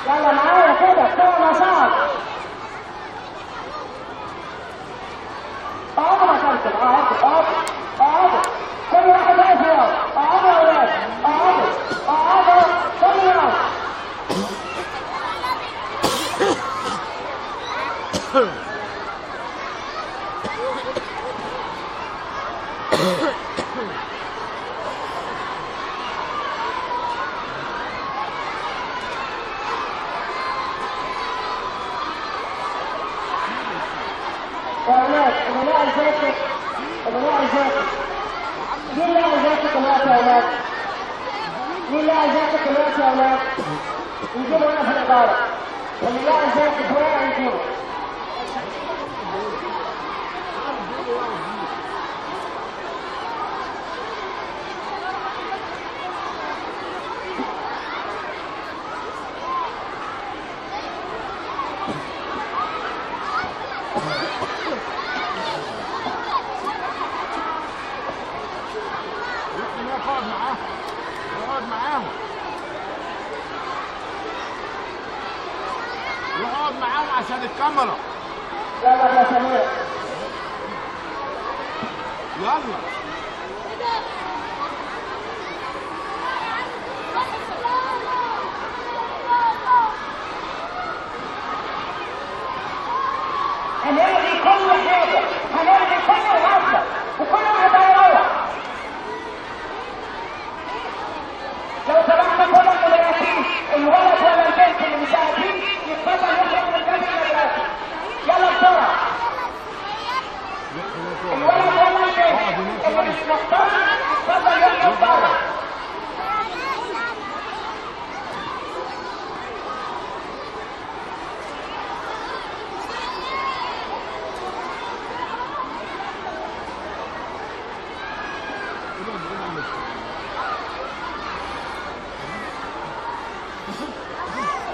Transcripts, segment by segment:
يلا معايا كده بتوع نشاط. اقعدوا مكانكم، اقعدوا كل واحد واقف يقعد. اقعدوا يا ولاد، اقعدوا كل يوم. يا ولاد اللي لاقي ذاتك، مين لاقي ذاتك دلوقتي يا ولاد؟ مين لاقي ذاتك دلوقتي يا ولاد؟ نجيبه هنا في الإدارة. اللي لاقي ذاتك وين نجيبه؟ يقعد معاهم عشان الكاميرا. يلا يا سمير. يلا. هنلغي كل حاجة، هنلغي كل الغفلة وكل واحد هيروح. لو سمحنا كل المدرسين الولد ولا البنت اللي مش قاعدين يتفضل يخرج من باب المدرسة. يلا بسرعة. الولد ولا البنت اللي مش مقتنع يتفضل يخرج بره.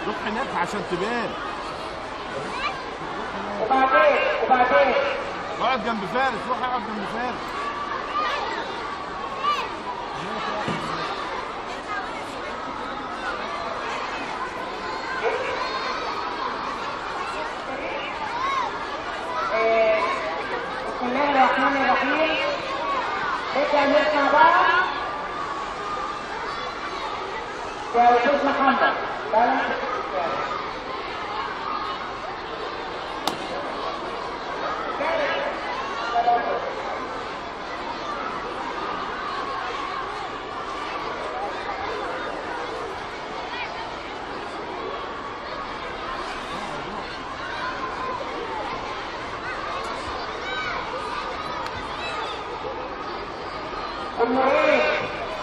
روح هناك عشان تبان. وبعدين اقعد جنب فارس، روح اقعد جنب فارس. بسم الله الرحمن الرحيم. نبدأ نسمع بقى يا أستاذ محمد.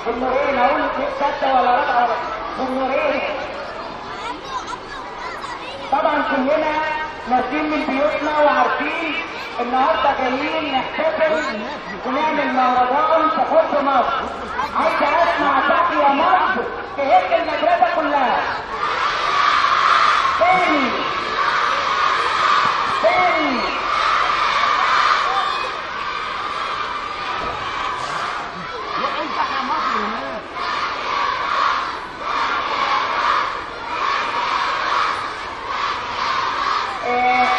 بالنورين اقول ستة ولا رابعة ولا بالنورين. طبعا كلنا نازلين من بيوتنا وعارفين النهارده جايين نحتفل ونعمل مهرجان في حب مصر. عايز اسمع تحية مصر تهد المدرسة كلها. تاني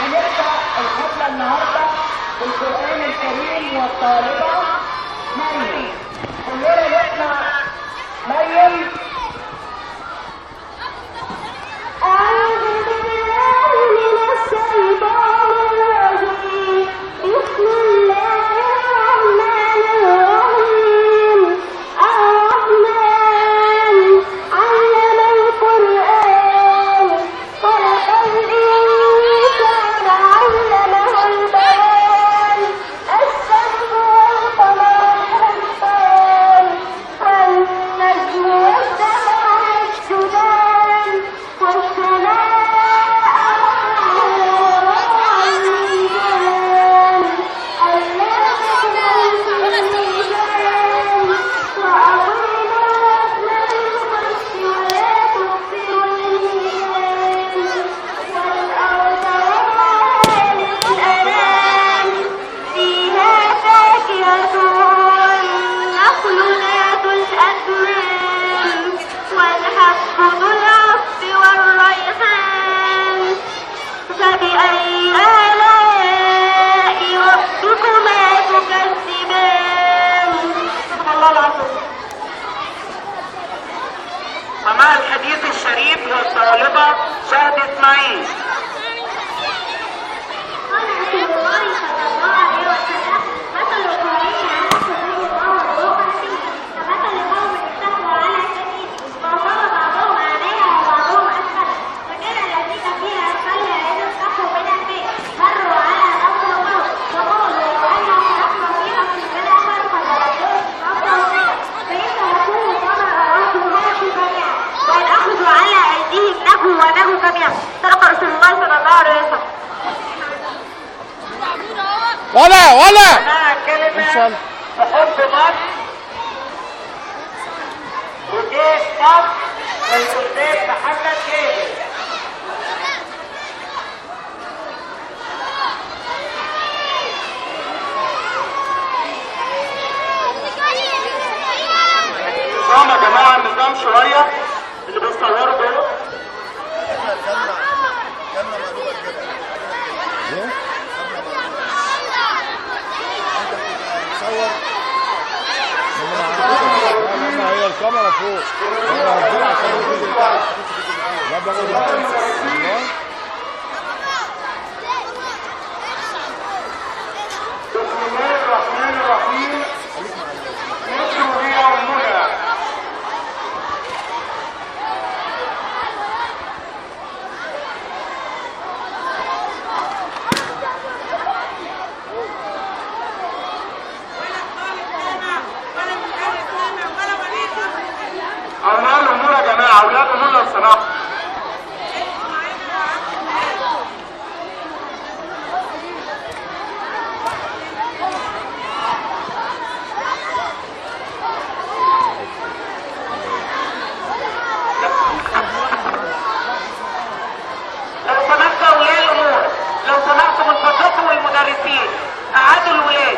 هنبدأ الحفلة النهاردة بالقرآن الكريم والطالبة مريم. كلنا نسمع مريم. أعوذ بالله من الشيطان الرجيم. بسم الله الرحمن الرحيم. الرحمن علم القرآن خلق الإنسان علمه البيان. الشمس والقمر حسبان والنجم والشجر فبأي آلاء ربكما تكذبان. صدق الله العظيم. ومع الحديث الشريف والطالبة شهد اسماعيل. قال رسول الله صلى الله عليه وسلم: مثل القائمين على سبيل الله والواقع فيه كمثل قوم استقوا على سبيل فأصاب بعضهم عليها وبعضهم أسفل، فكان الذين فيها أسفل إذا استقوا من البيت مروا على أرض الموت وقالوا لو أنا خلقنا فيها من الآخر فضربوه فأصبحوا فيها فإن تركوه فما أرادوا هلكوا جميعا وإن أخذوا على أيديهم نجوا ونجوا جميعا. صدق رسول الله صلى الله عليه وسلم. ولا أنا كلمة بحب مصر وجيش مصر الأستاذ محمد جيش. النظام يا جماعة، النظام شوية اللي بيصوروا دول. هي الكاميرا فوق. لا باخد بسم الله الرحمن الرحيم. مصر هي أمنا. أولاد الأمور يا جماعة، أولاد الأمور لو سمحتوا. لو سمحتوا أولياء الأمور، لو سمحتوا من فضلكم والمدرسين قعدوا الولاد.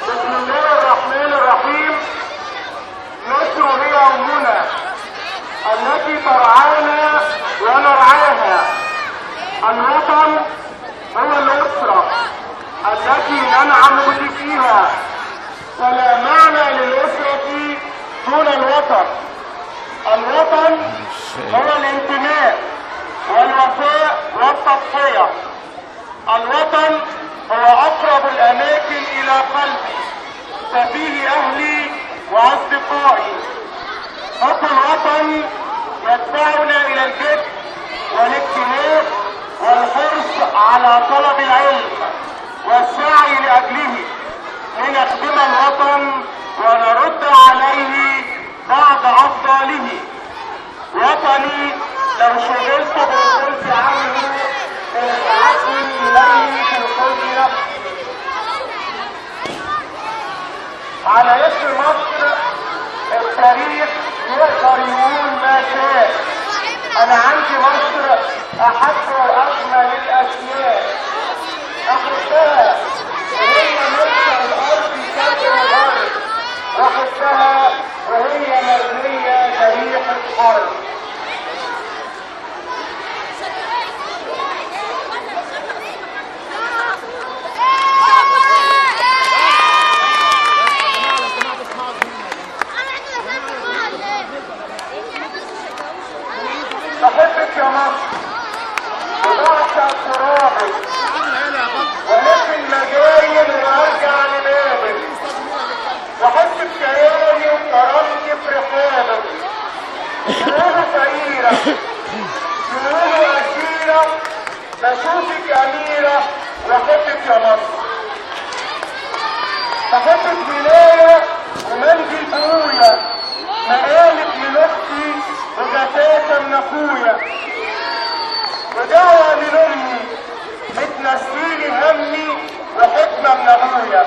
بسم الله الرحمن الرحيم. مصر هي أمنا التي ترعانا ونرعاها. الوطن هو الأسرة التي ننعم فيها، فلا معنى للأسرة دون الوطن. الوطن هو الانتماء والوفاء والتضحية. الوطن هو أقرب الأماكن إلى قلبي، ففيه أهلي وأصدقائي. حب الوطن يدفعنا إلى الجد والاجتهاد والحرص على طلب العلم والسعي لأجله لنخدم الوطن ونرد عليه بعض أفضاله. وطني لو شغلت بالقلب عنه فيسعدني إليه في القلب نفسه. على اسم مصر التاريخ يقدر يقول ما شاء. أنا عندي مصر أحب وأجمل الأشياء. أحبها وهي ملك الأرض كبر الأرض، وأحبها وهي مرمية جريح الأرض. بحبك يا مصر وبعشق ترابك، ولكن مجايل وارجع لبابك. بحبك كياني وكرامتي في رحابك. يقولوا فقيرة، يقولوا أسيرة، بشوفك أميرة وأحبك يا مصر. بحبك ولاية ومنزل بقوية، مقالب من أختي وجتاتة من أخويا، ودعوة من أمي بتنسيني همي وحكمة من ابويا.